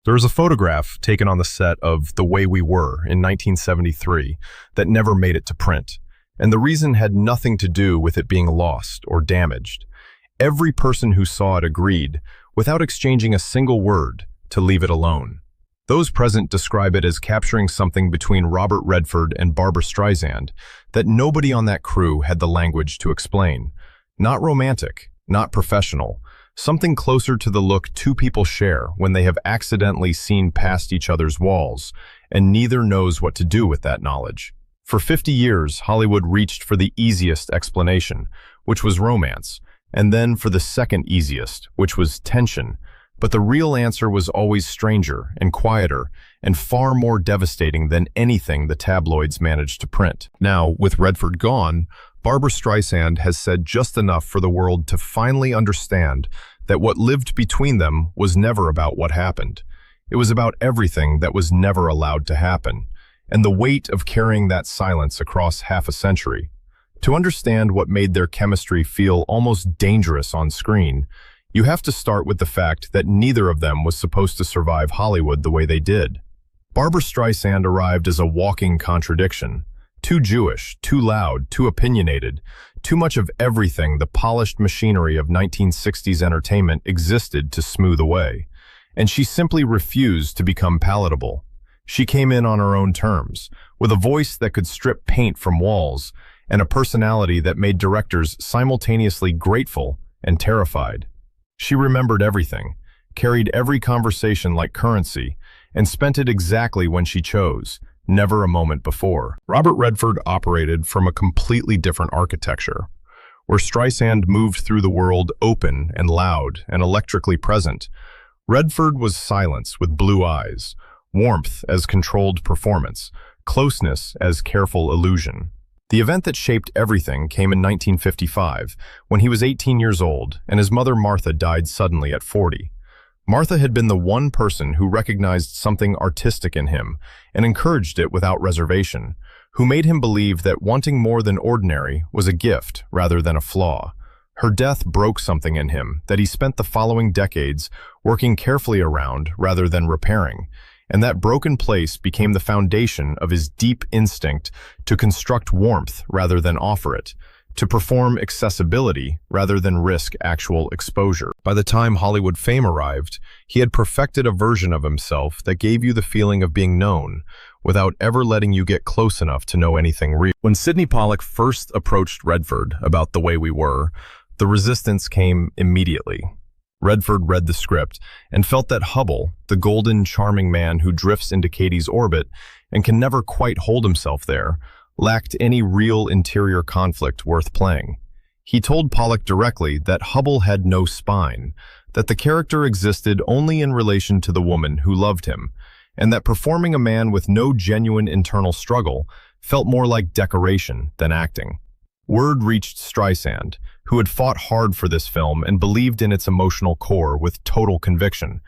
There is a photograph taken on the set of The Way We Were in 1973 that never made it to print, and the reason had nothing to do with it being lost or damaged. Every person who saw it agreed, without exchanging a single word, to leave it alone. Those present describe it as capturing something between Robert Redford and Barbra Streisand that nobody on that crew had the language to explain. Not romantic, not professional, something closer to the look two people share when they have accidentally seen past each other's walls, and neither knows what to do with that knowledge. For 50 years, Hollywood reached for the easiest explanation, which was romance, and then for the second easiest, which was tension. But the real answer was always stranger and quieter and far more devastating than anything the tabloids managed to print. Now, with Redford gone, Barbra Streisand has said just enough for the world to finally understand that what lived between them was never about what happened. It was about everything that was never allowed to happen, and the weight of carrying that silence across half a century. To understand what made their chemistry feel almost dangerous on screen, you have to start with the fact that neither of them was supposed to survive Hollywood the way they did. Barbra Streisand arrived as a walking contradiction. Too Jewish, too loud, too opinionated, too much of everything the polished machinery of 1960s entertainment existed to smooth away. And she simply refused to become palatable. She came in on her own terms, with a voice that could strip paint from walls, and a personality that made directors simultaneously grateful and terrified. She remembered everything, carried every conversation like currency, and spent it exactly when she chose, never a moment before. Robert Redford operated from a completely different architecture, where Streisand moved through the world open and loud and electrically present. Redford was silence with blue eyes, warmth as controlled performance, closeness as careful illusion. The event that shaped everything came in 1955, when he was 18 years old and his mother Martha died suddenly at 40. Martha had been the one person who recognized something artistic in him and encouraged it without reservation, who made him believe that wanting more than ordinary was a gift rather than a flaw. Her death broke something in him that he spent the following decades working carefully around rather than repairing, and that broken place became the foundation of his deep instinct to construct warmth rather than offer it, to perform accessibility rather than risk actual exposure. By the time Hollywood fame arrived, he had perfected a version of himself that gave you the feeling of being known, without ever letting you get close enough to know anything real. When Sydney Pollack first approached Redford about The Way We Were, the resistance came immediately. Redford read the script and felt that Hubble, the golden, charming man who drifts into Katie's orbit and can never quite hold himself there, lacked any real interior conflict worth playing. He told Pollack directly that Hubble had no spine, that the character existed only in relation to the woman who loved him, and that performing a man with no genuine internal struggle felt more like decoration than acting. Word reached Streisand, who had fought hard for this film and believed in its emotional core with total conviction,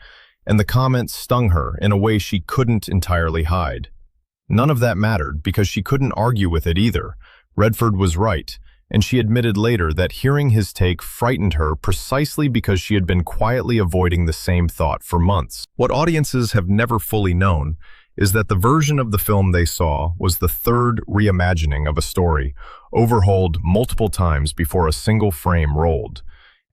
and the comment stung her in a way she couldn't entirely hide. None of that mattered because she couldn't argue with it either. Redford was right, and she admitted later that hearing his take frightened her precisely because she had been quietly avoiding the same thought for months. What audiences have never fully known is that the version of the film they saw was the third reimagining of a story, overhauled multiple times before a single frame rolled.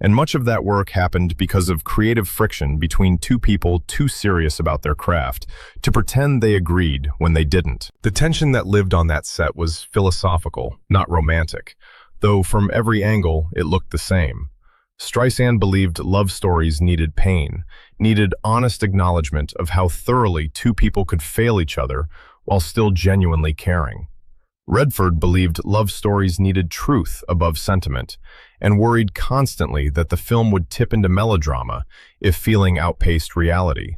And much of that work happened because of creative friction between two people too serious about their craft to pretend they agreed when they didn't. The tension that lived on that set was philosophical, not romantic, though from every angle it looked the same. Streisand believed love stories needed pain, needed honest acknowledgement of how thoroughly two people could fail each other while still genuinely caring. Redford believed love stories needed truth above sentiment, and worried constantly that the film would tip into melodrama if feeling outpaced reality.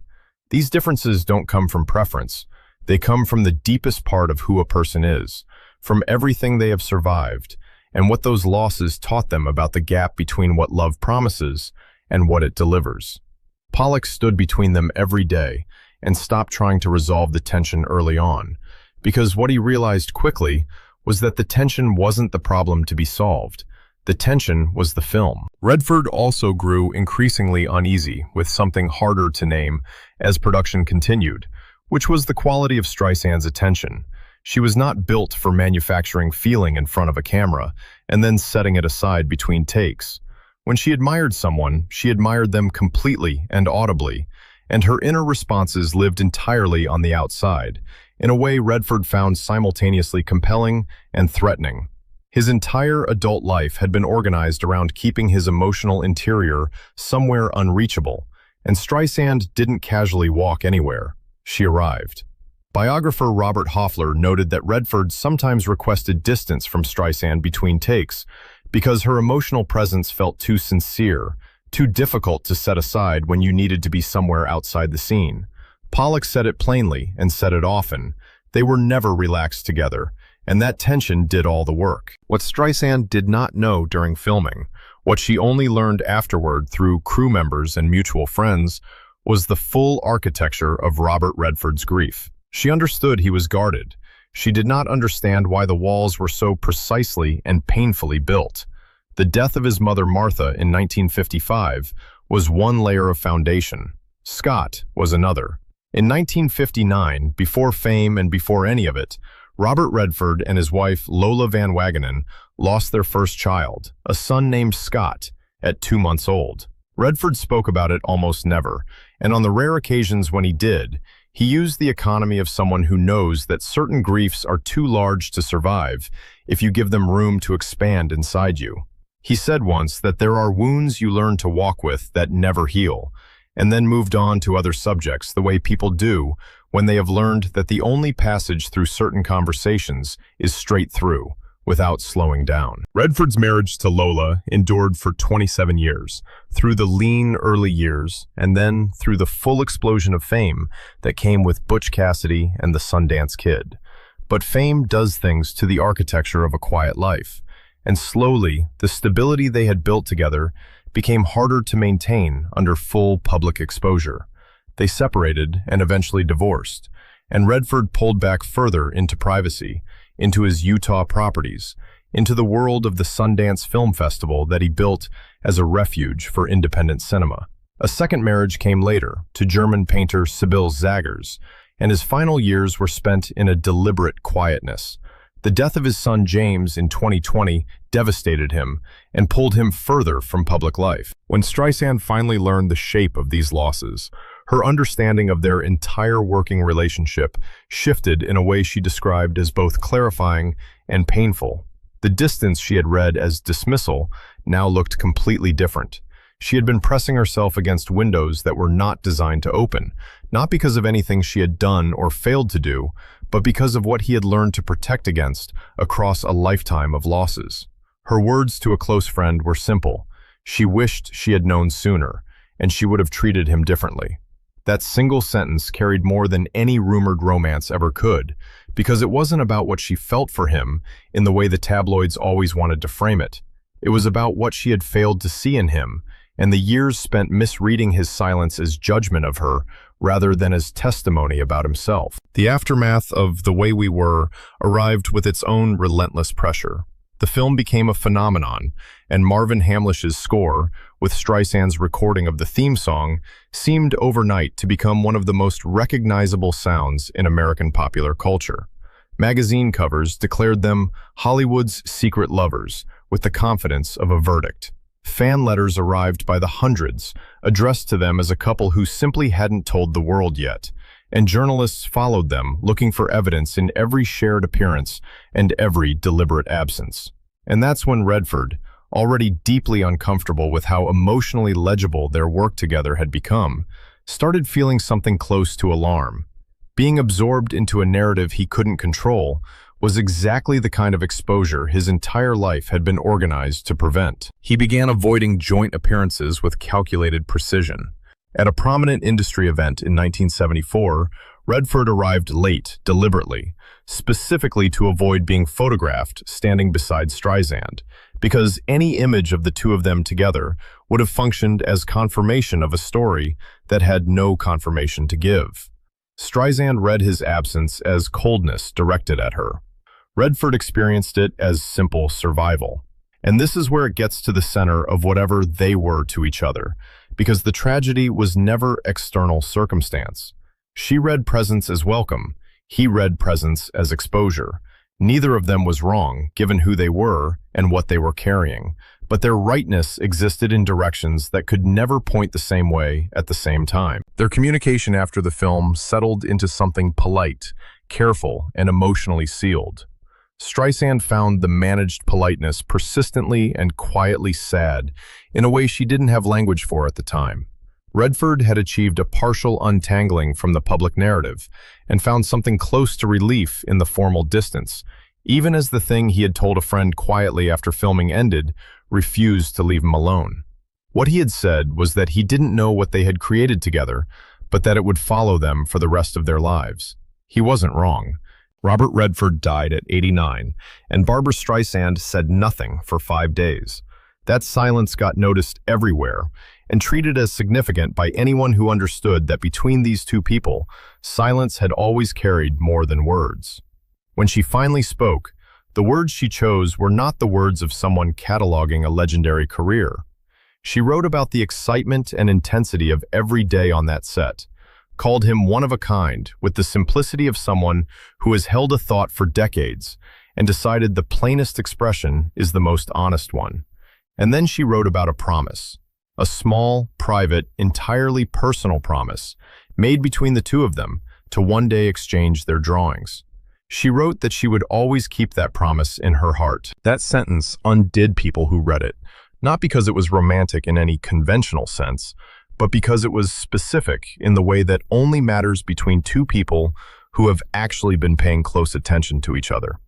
These differences don't come from preference. They come from the deepest part of who a person is, from everything they have survived, and what those losses taught them about the gap between what love promises and what it delivers. Pollack stood between them every day and stopped trying to resolve the tension early on, because what he realized quickly was that the tension wasn't the problem to be solved. The tension was the film. Redford also grew increasingly uneasy with something harder to name as production continued, which was the quality of Streisand's attention. She was not built for manufacturing feeling in front of a camera and then setting it aside between takes. When she admired someone, she admired them completely and audibly, and her inner responses lived entirely on the outside, in a way Redford found simultaneously compelling and threatening. His entire adult life had been organized around keeping his emotional interior somewhere unreachable, and Streisand didn't casually walk anywhere. She arrived. Biographer Robert Hoffler noted that Redford sometimes requested distance from Streisand between takes because her emotional presence felt too sincere, too difficult to set aside when you needed to be somewhere outside the scene. Pollack said it plainly and said it often. They were never relaxed together, and that tension did all the work. What Streisand did not know during filming, what she only learned afterward through crew members and mutual friends, was the full architecture of Robert Redford's grief. She understood he was guarded. She did not understand why the walls were so precisely and painfully built. The death of his mother Martha in 1955 was one layer of foundation. Scott was another. In 1959, before fame and before any of it, Robert Redford and his wife Lola Van Wagenen lost their first child, a son named Scott, at 2 months old. Redford spoke about it almost never, and on the rare occasions when he did, he used the economy of someone who knows that certain griefs are too large to survive if you give them room to expand inside you. He said once that there are wounds you learn to walk with that never heal, and then moved on to other subjects the way people do when they have learned that the only passage through certain conversations is straight through, without slowing down. Redford's marriage to Lola endured for 27 years, through the lean early years, and then through the full explosion of fame that came with Butch Cassidy and the Sundance Kid. But fame does things to the architecture of a quiet life, and slowly, the stability they had built together became harder to maintain under full public exposure. They separated and eventually divorced, and Redford pulled back further into privacy, into his Utah properties, into the world of the Sundance Film Festival that he built as a refuge for independent cinema. A second marriage came later, to German painter Sibylle Zaggers, and his final years were spent in a deliberate quietness. The death of his son James in 2020 devastated him and pulled him further from public life. When Streisand finally learned the shape of these losses, her understanding of their entire working relationship shifted in a way she described as both clarifying and painful. The distance she had read as dismissal now looked completely different. She had been pressing herself against windows that were not designed to open, not because of anything she had done or failed to do, but because of what he had learned to protect against across a lifetime of losses. Her words to a close friend were simple. She wished she had known sooner, and she would have treated him differently. That single sentence carried more than any rumored romance ever could, because it wasn't about what she felt for him in the way the tabloids always wanted to frame it. It was about what she had failed to see in him, and the years spent misreading his silence as judgment of her rather than as testimony about himself. The aftermath of The Way We Were arrived with its own relentless pressure. The film became a phenomenon, and Marvin Hamlish's score, with Streisand's recording of the theme song, seemed overnight to become one of the most recognizable sounds in American popular culture. Magazine covers declared them Hollywood's secret lovers, with the confidence of a verdict. Fan letters arrived by the hundreds, addressed to them as a couple who simply hadn't told the world yet, and journalists followed them, looking for evidence in every shared appearance and every deliberate absence. And that's when Redford, already deeply uncomfortable with how emotionally legible their work together had become, started feeling something close to alarm. Being absorbed into a narrative he couldn't control was exactly the kind of exposure his entire life had been organized to prevent. He began avoiding joint appearances with calculated precision. At a prominent industry event in 1974, Redford arrived late, deliberately, specifically to avoid being photographed standing beside Streisand, because any image of the two of them together would have functioned as confirmation of a story that had no confirmation to give. Streisand read his absence as coldness directed at her. Redford experienced it as simple survival. And this is where it gets to the center of whatever they were to each other, because the tragedy was never external circumstance. She read presence as welcome. He read presence as exposure. Neither of them was wrong, given who they were and what they were carrying, but their rightness existed in directions that could never point the same way at the same time. Their communication after the film settled into something polite, careful, and emotionally sealed. Streisand found the managed politeness persistently and quietly sad in a way she didn't have language for at the time. Redford had achieved a partial untangling from the public narrative and found something close to relief in the formal distance, even as the thing he had told a friend quietly after filming ended refused to leave him alone. What he had said was that he didn't know what they had created together, but that it would follow them for the rest of their lives. He wasn't wrong. Robert Redford died at 89, and Barbra Streisand said nothing for 5 days. That silence got noticed everywhere and treated as significant by anyone who understood that between these two people, silence had always carried more than words. When she finally spoke, the words she chose were not the words of someone cataloging a legendary career. She wrote about the excitement and intensity of every day on that set, called him one of a kind with the simplicity of someone who has held a thought for decades and decided the plainest expression is the most honest one. And then she wrote about a promise, a small, private, entirely personal promise made between the two of them to one day exchange their drawings. She wrote that she would always keep that promise in her heart. That sentence undid people who read it, not because it was romantic in any conventional sense, but because it was specific in the way that only matters between two people who have actually been paying close attention to each other.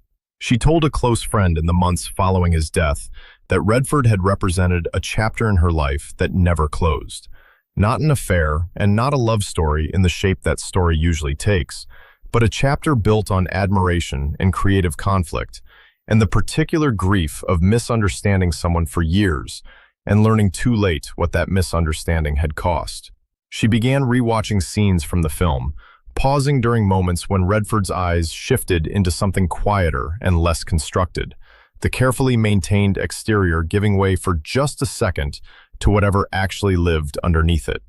She told a close friend in the months following his death that Redford had represented a chapter in her life that never closed. Not an affair and not a love story in the shape that story usually takes, but a chapter built on admiration and creative conflict, and the particular grief of misunderstanding someone for years and learning too late what that misunderstanding had cost. She began rewatching scenes from the film, pausing during moments when Redford's eyes shifted into something quieter and less constructed, the carefully maintained exterior giving way for just a second to whatever actually lived underneath it.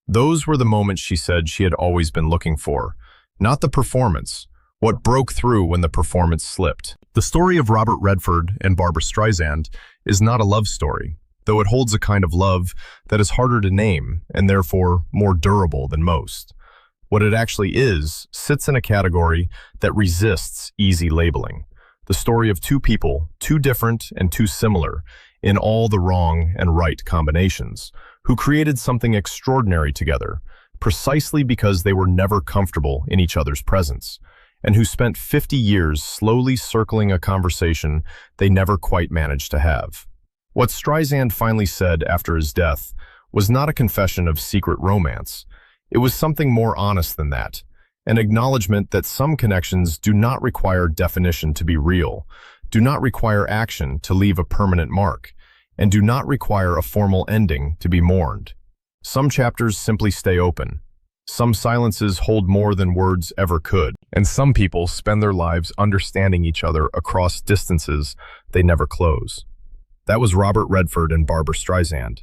Those were the moments she said she had always been looking for, not the performance, what broke through when the performance slipped. The story of Robert Redford and Barbra Streisand is not a love story, though it holds a kind of love that is harder to name and therefore more durable than most. What it actually is sits in a category that resists easy labeling. The story of two people, too different and too similar in all the wrong and right combinations, who created something extraordinary together, precisely because they were never comfortable in each other's presence, and who spent 50 years slowly circling a conversation they never quite managed to have. What Streisand finally said after his death was not a confession of secret romance. It was something more honest than that, an acknowledgement that some connections do not require definition to be real, do not require action to leave a permanent mark, and do not require a formal ending to be mourned. Some chapters simply stay open. Some silences hold more than words ever could, and some people spend their lives understanding each other across distances they never close. That was Robert Redford and Barbra Streisand.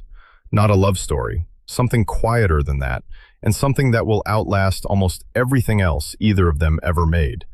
Not a love story, something quieter than that, and something that will outlast almost everything else either of them ever made.